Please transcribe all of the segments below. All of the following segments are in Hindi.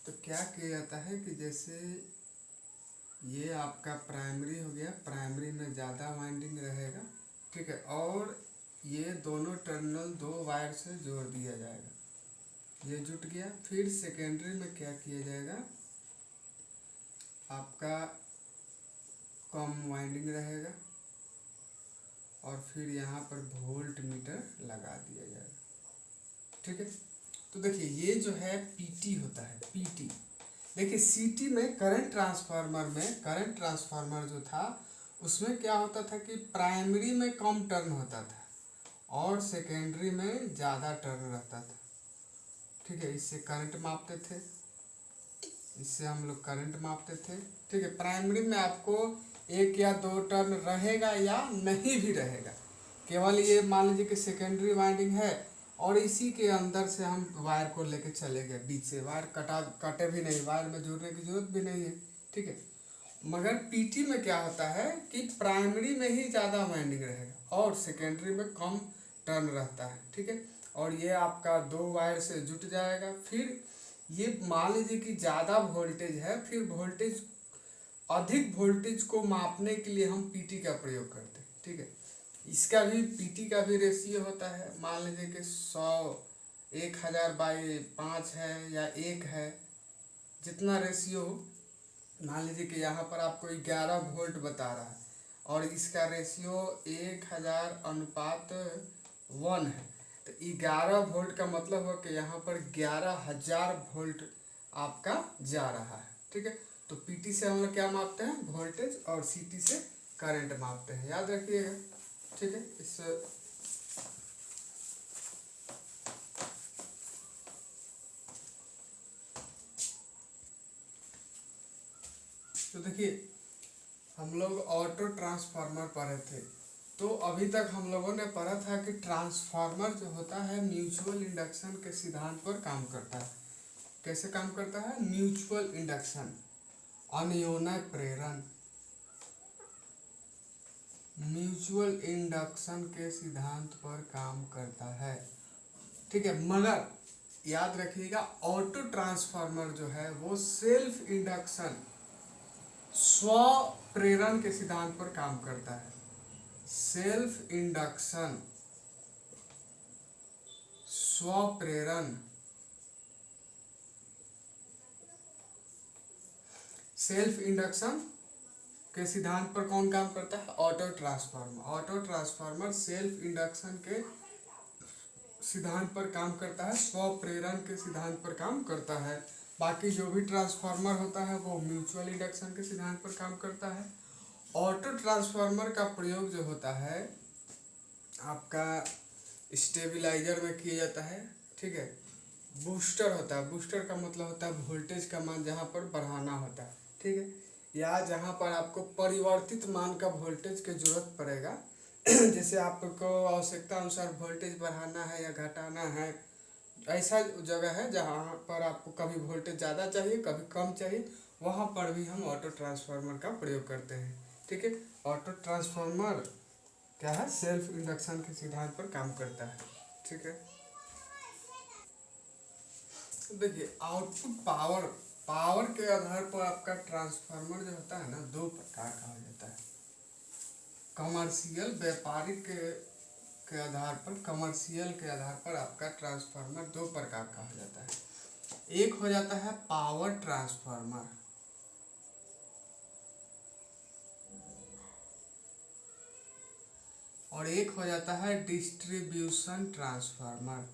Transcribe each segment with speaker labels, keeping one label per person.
Speaker 1: तो क्या किया जाता है कि जैसे ये आपका प्राइमरी हो गया, प्राइमरी में ज़्यादा वाइंडिंग रहेगा, ठीक है, और ये दोनों टर्मिनल दो वायर से जोड़ दिया जाएगा, ये जुट गया। फिर सेकेंडरी में क्या किया जाएगा, आपका कम वाइंडिंग रहेगा और फिर यहाँ पर वोल्ट मीटर लगा दिया जाएगा, ठीक है। तो देखिए ये जो है पीटी होता है, पीटी। देखिए सीटी में करंट ट्रांसफार्मर जो था उसमें क्या होता था कि प्राइमरी में कम टर्न होता था और सेकेंडरी में ज़्यादा टर्न रहता था, ठीक है। इससे करंट मापते थे, इससे हम लोग करंट मापते थे, ठीक है। प्राइमरी में आपको एक या दो टर्न रहेगा या नहीं भी रहेगा, केवल ये मान लीजिए कि सेकेंडरी वाइंडिंग है और इसी के अंदर से हम वायर को लेके चले गए, बीच से वायर कटे भी नहीं, वायर में जोड़ने की जरूरत भी नहीं है, ठीक है। मगर पीटी में क्या होता है कि प्राइमरी में ही ज़्यादा वाइंडिंग रहेगा और सेकेंडरी में कम टर्न रहता है, ठीक है। और ये आपका दो वायर से जुट जाएगा। फिर ये मान लीजिए कि ज़्यादा वोल्टेज है, फिर वोल्टेज अधिक वोल्टेज को मापने के लिए हम पीटी का प्रयोग करते हैं, ठीक है। इसका भी पीटी का भी रेशियो होता है, मान लीजिए कि 100/1000 है या 1 है, जितना रेशियो हो। मान लीजिए कि यहाँ पर आपको 11 वोल्ट बता रहा है और इसका रेशियो 1000/1 है, तो 11 वोल्ट का मतलब हो कि यहाँ पर 11,000 वोल्ट आपका जा रहा है, ठीक है। तो पीटी से हम लोग क्या मापते हैं, वोल्टेज, और सीटी से करंट मापते हैं, याद रखिएगा, ठीक है। इस तो देखिए हम लोग ऑटो ट्रांसफार्मर पढ़े थे, तो अभी तक हम लोगों ने पढ़ा था कि ट्रांसफार्मर जो होता है म्यूचुअल इंडक्शन के सिद्धांत पर काम करता है। कैसे काम करता है, म्यूचुअल इंडक्शन, अन्योन्य प्रेरण, म्यूचुअल इंडक्शन के सिद्धांत पर काम करता है, ठीक है। मगर याद रखिएगा ऑटो ट्रांसफार्मर जो है वो सेल्फ इंडक्शन, स्व प्रेरण के सिद्धांत पर काम करता है। सेल्फ इंडक्शन, स्व प्रेरण, सेल्फ इंडक्शन के सिद्धांत पर कौन काम करता है, auto transformer. Auto transformer self induction के सिद्धांत पर काम करता है, स्व प्रेरण के सिद्धांत पर काम करता है। बाकी जो भी ट्रांसफार्मर होता है वो म्यूचुअल इंडक्शन के सिद्धांत पर काम करता है। ऑटो ट्रांसफार्मर का प्रयोग जो होता है आपका स्टेबलाइजर में किया जाता है, ठीक है। बूस्टर होता है, बूस्टर का मतलब होता है वोल्टेज का मान जहाँ पर बढ़ाना होता है, ठीक है, या जहाँ पर आपको परिवर्तित मान का वोल्टेज की जरूरत पड़ेगा जैसे आपको आवश्यकता अनुसार वोल्टेज बढ़ाना है या घटाना है, ऐसा जगह है जहाँ पर आपको कभी वोल्टेज ज़्यादा चाहिए कभी कम चाहिए, वहाँ पर भी हम ऑटो ट्रांसफार्मर का प्रयोग करते हैं, ठीक है। ऑटो ट्रांसफार्मर क्या है, सेल्फ इंडक्शन के सिद्धांत पर काम करता है, ठीक है। देखिए आउटपुट पावर, पावर के आधार पर आपका ट्रांसफार्मर जो होता है ना दो प्रकार का हो जाता है। कमर्शियल, व्यापारिक के आधार पर, कमर्शियल के आधार पर आपका ट्रांसफार्मर दो प्रकार का हो जाता है। एक हो जाता है पावर ट्रांसफार्मर और एक हो जाता है डिस्ट्रीब्यूशन ट्रांसफार्मर।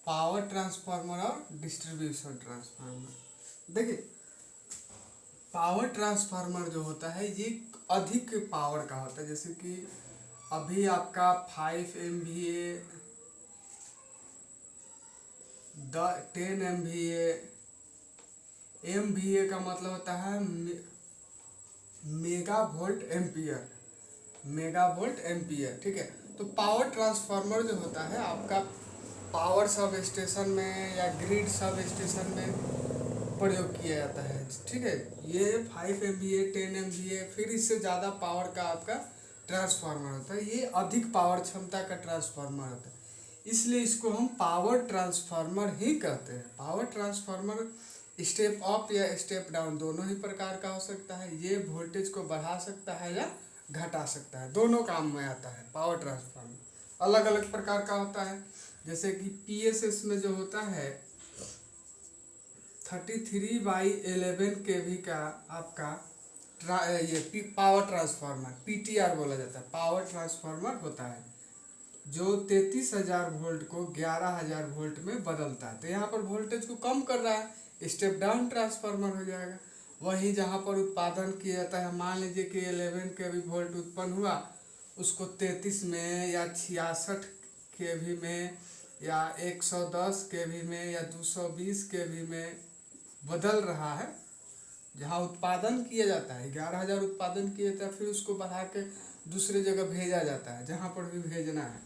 Speaker 1: पावर ट्रांसफार्मर और डिस्ट्रीब्यूशन ट्रांसफार्मर। देखिए पावर ट्रांसफार्मर जो होता है ये अधिक पावर का होता है, जैसे कि अभी आपका 5 MVA, 10 MVA, MVA का मतलब होता है mega volt ampere, mega volt ampere, ठीक है। तो पावर ट्रांसफार्मर जो होता है आपका पावर सब स्टेशन में या ग्रिड सब स्टेशन में प्रयोग किया जाता है, ठीक है। ये 5 MVA, 10 MVA, फिर इससे ज़्यादा पावर का आपका ट्रांसफार्मर होता है, ये अधिक पावर क्षमता का ट्रांसफार्मर होता है, इसलिए इसको हम पावर ट्रांसफार्मर ही कहते हैं। पावर ट्रांसफार्मर स्टेप अप या स्टेप डाउन दोनों ही प्रकार का हो सकता है। ये वोल्टेज को बढ़ा सकता है या घटा सकता है, दोनों काम में आता है। पावर ट्रांसफार्मर अलग अलग प्रकार का होता है, जैसे कि पीएसएस में जो होता है 33/11 kV का आपका ये पावर ट्रांसफार्मर पीटीआर बोला जाता है, पावर ट्रांसफार्मर होता है जो 33,000 वोल्ट को 11,000 वोल्ट में बदलता है। तो यहाँ पर वोल्टेज को कम कर रहा है, स्टेप डाउन ट्रांसफार्मर हो जाएगा। वहीं जहाँ पर उत्पादन किया जाता है, मान लीजिए कि 11 kV वोल्ट उत्पन्न हुआ, उसको 33 में या 66 kV में या 110 kV में या 220 kV में बदल रहा है। जहाँ उत्पादन किया जाता है 11,000 उत्पादन किया जाता है, फिर उसको बढ़ा के दूसरे जगह भेजा जाता है जहाँ पर भी भेजना है,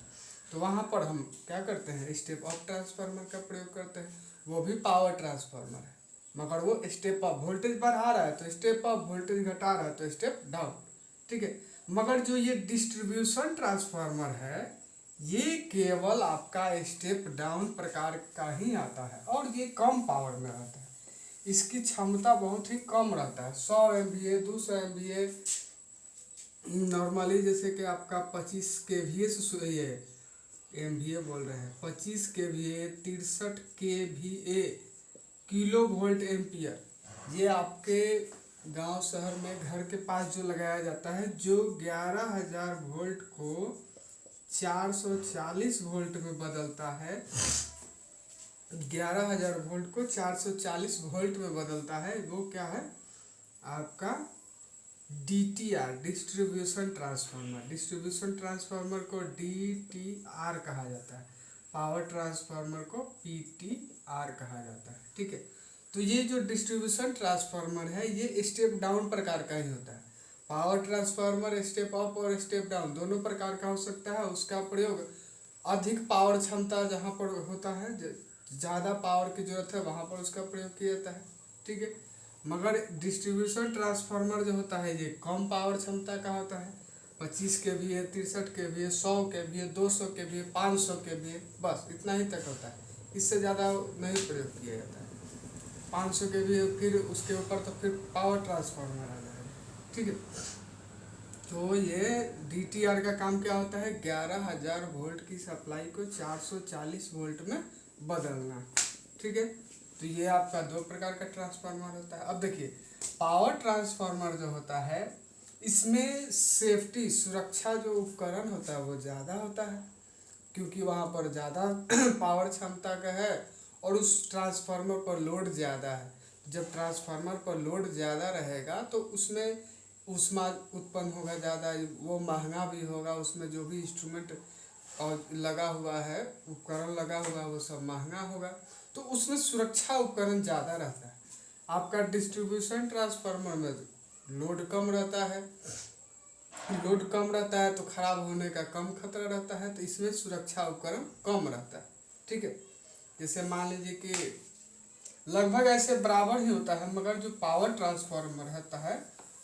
Speaker 1: तो वहाँ पर हम क्या करते हैं, स्टेप अप ट्रांसफार्मर का प्रयोग करते हैं। वो भी पावर ट्रांसफार्मर है, मगर वो स्टेप अप वोल्टेज बढ़ा रहा है तो स्टेप अप, वोल्टेज घटा रहा है तो स्टेप डाउन, ठीक है। मगर जो ये डिस्ट्रीब्यूशन ट्रांसफार्मर है, ये केवल आपका स्टेप डाउन प्रकार का ही आता है और ये कम पावर में आता है। इसकी क्षमता बहुत ही कम रहता है, 100 MVA 200 MVA नॉर्मली, जैसे कि आपका 25 kVA से ये MVA बोल रहे हैं, 25 kVA 63 kVA kilo volt ampere, ये आपके गांव शहर में घर के पास जो लगाया जाता है, जो 11,000 वोल्ट को 440 वोल्ट में बदलता है। 11,000 वोल्ट को 440 वोल्ट में बदलता है, वो क्या है आपका DTR, distribution transformer. Distribution transformer को DTR कहा जाता है, पावर ट्रांसफार्मर को PTR कहा जाता है, ठीक है। तो ये जो डिस्ट्रीब्यूशन ट्रांसफार्मर है, ये स्टेप डाउन प्रकार का ही होता है। पावर ट्रांसफार्मर स्टेप अप और स्टेप डाउन दोनों प्रकार का हो सकता है। उसका प्रयोग अधिक पावर क्षमता जहाँ पर होता है, ज़्यादा पावर की जरूरत है, वहाँ पर उसका प्रयोग किया जाता है, ठीक है। मगर डिस्ट्रीब्यूशन ट्रांसफार्मर जो होता है, ये कम पावर क्षमता का होता है, 25 kVA 63 kVA 100 kVA 200 kVA 500 kVA, बस इतना ही तक होता है, इससे ज़्यादा नहीं प्रयोग किया जाता है। 500 kVA फिर उसके ऊपर तो फिर पावर ट्रांसफार्मर आ जाएगा, ठीक है। तो ये DTR का काम क्या होता है, 11,000 वोल्ट की सप्लाई को 440 वोल्ट में बदलना, ठीक है। तो ये आपका दो प्रकार का ट्रांसफार्मर होता है। अब देखिए, पावर ट्रांसफार्मर जो होता है, इसमें सेफ्टी सुरक्षा जो उपकरण होता है वो ज़्यादा होता है, क्योंकि वहाँ पर ज़्यादा पावर क्षमता का है और उस ट्रांसफार्मर पर लोड ज़्यादा है। जब ट्रांसफार्मर पर लोड ज़्यादा रहेगा तो उसमें ऊष्मा उत्पन्न होगा ज़्यादा, वो महंगा भी होगा, उसमें जो भी इंस्ट्रूमेंट और लगा हुआ है, उपकरण लगा हुआ है, वो सब महंगा होगा, तो उसमें सुरक्षा उपकरण ज़्यादा रहता है। आपका डिस्ट्रीब्यूशन ट्रांसफार्मर में लोड कम रहता है, लोड कम रहता है तो खराब होने का कम खतरा रहता है, तो इसमें सुरक्षा उपकरण कम रहता है, ठीक है। जैसे मान लीजिए कि लगभग ऐसे बराबर ही होता है, मगर जो पावर ट्रांसफार्मर रहता है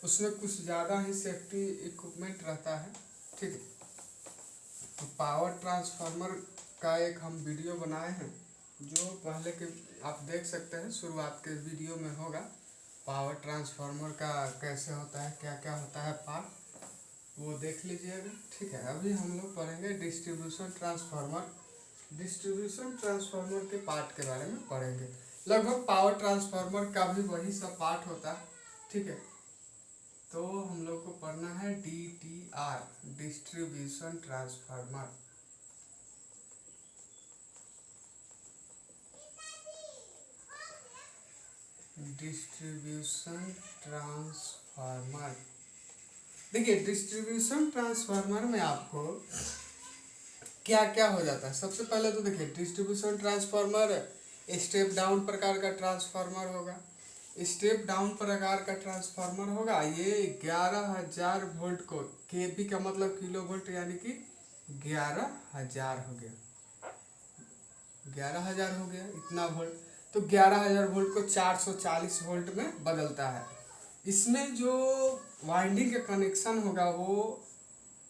Speaker 1: उसमें कुछ ज़्यादा ही सेफ्टी इक्विपमेंट रहता है, ठीक है। तो पावर ट्रांसफार्मर का एक हम वीडियो बनाए हैं, जो पहले के आप देख सकते हैं, शुरुआत के वीडियो में होगा। पावर ट्रांसफार्मर का कैसे होता है, क्या क्या होता है पार्ट, वो देख लीजिएगा, ठीक है। अभी हम लोग पढ़ेंगे डिस्ट्रीब्यूशन ट्रांसफार्मर। डिस्ट्रीब्यूशन ट्रांसफार्मर के पार्ट के बारे में पढ़ेंगे। लगभग पावर ट्रांसफार्मर का भी वही सब पार्ट होता है, ठीक है। तो हम लोग को पढ़ना है DTR, distribution transformer. Distribution transformer, देखिए डिस्ट्रीब्यूशन ट्रांसफार्मर में आपको क्या क्या हो जाता है। सबसे पहले तो देखिए, डिस्ट्रीब्यूशन ट्रांसफार्मर स्टेप डाउन प्रकार का ट्रांसफार्मर होगा। स्टेप डाउन प्रकार का ट्रांसफार्मर होगा, ये 11,000 वोल्ट को, केवी का मतलब किलो वोल्ट, यानी कि 11,000 हो गया, 11,000 हो गया इतना वोल्ट। तो 11,000 वोल्ट को 440 वोल्ट में बदलता है। इसमें जो वाइंडिंग का कनेक्शन होगा वो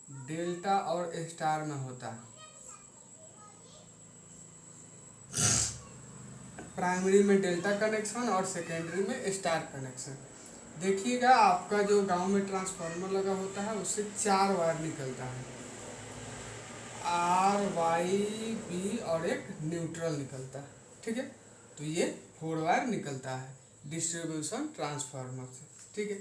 Speaker 1: डेल्टा और स्टार में होता है। प्राइमरी में डेल्टा कनेक्शन और सेकेंडरी में स्टार कनेक्शन। देखिएगा आपका जो गांव में ट्रांसफार्मर लगा होता है उससे 4 वायर निकलता है, आर वाई बी और एक न्यूट्रल निकलता है, ठीक है। तो ये 4 वायर निकलता है डिस्ट्रीब्यूशन ट्रांसफार्मर से, ठीक है।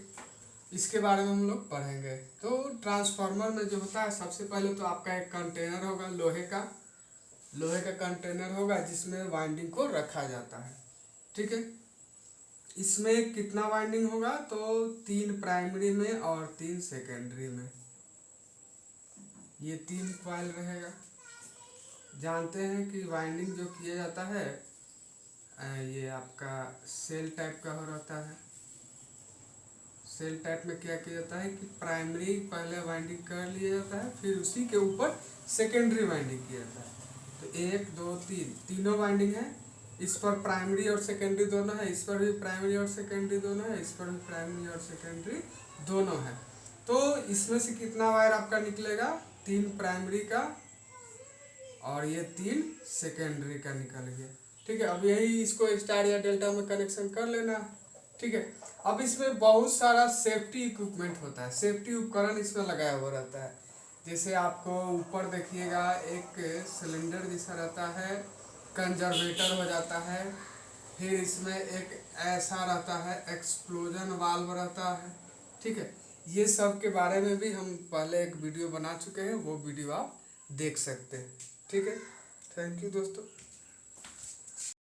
Speaker 1: इसके बारे में हम लोग पढ़ेंगे। तो ट्रांसफार्मर में जो होता है सबसे पहले तो आपका एक कंटेनर होगा, लोहे का कंटेनर होगा जिसमें वाइंडिंग को रखा जाता है, ठीक है। इसमें कितना वाइंडिंग होगा, तो 3 प्राइमरी में और 3 सेकेंडरी में, ये 3 कॉइल रहेगा। जानते हैं कि वाइंडिंग जो किया जाता है ये आपका सेल टाइप का हो रहता है। सेल टाइप में क्या किया जाता है कि प्राइमरी पहले वाइंडिंग कर लिया जाता है, फिर उसी के ऊपर सेकेंडरी वाइंडिंग किया जाता है। तो 1 2 3 तीनों वाइंडिंग है, इस पर प्राइमरी और सेकेंडरी दोनों है, इस पर भी प्राइमरी और सेकेंडरी दोनों है, इस पर भी प्राइमरी और सेकेंडरी दोनों है। तो इसमें से कितना वायर आपका निकलेगा, 3 प्राइमरी का और ये 3 सेकेंडरी का निकल गया, ठीक है। अब यही इसको स्टार या डेल्टा में कनेक्शन कर लेना, ठीक है। अब इसमें बहुत सारा सेफ्टी इक्विपमेंट होता है, सेफ्टी उपकरण इसमें लगाया हुआ रहता है। जैसे आपको ऊपर देखिएगा एक सिलेंडर जैसा रहता है, कंजर्वेटर हो जाता है, फिर इसमें एक ऐसा रहता है एक्सप्लोजन वाल्व रहता है, ठीक है। ये सब के बारे में भी हम पहले एक वीडियो बना चुके हैं, वो वीडियो आप देख सकते हैं, ठीक है। थैंक यू दोस्तों।